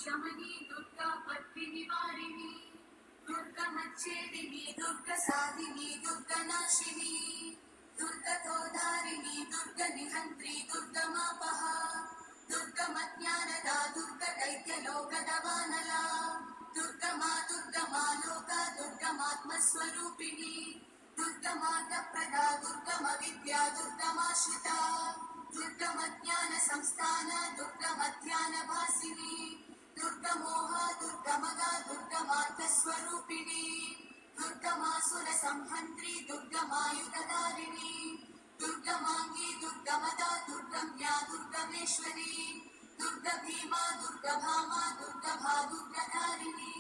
शमनी Durga पद्मिनिवारिणी दुर्गमच्छेदिनी दुर्गसाधिनी दुर्गनाशिनी दुर्गतोधारिणी दुर्गनिहन्त्री दुर्गमापहा दुर्गमज्ञानदा दुर्गदैत्यलोकदवानला दुर्गमा दुर्गमालोका दुर्गमात्मस्वरूपिणी दुर्गमार्गप्रदा दुर्गमविद्या दुर्गमाश्रिता दुर्गमज्ञानसंस्थान दुर्गमध्यानभासिनी दुर्गमोहा दुर्गमगा दुर्गमार्थस्वरूपिणी दुर्गमासुरसंहन्त्री दुर्गमायुधधारिणी दुर्गमाङ्गी दुर्गमदा दुर्गम्या दुर्गमेश्वरी दुर्गभीमा दुर्गभामा दुर्गभा दुर्गधारिणी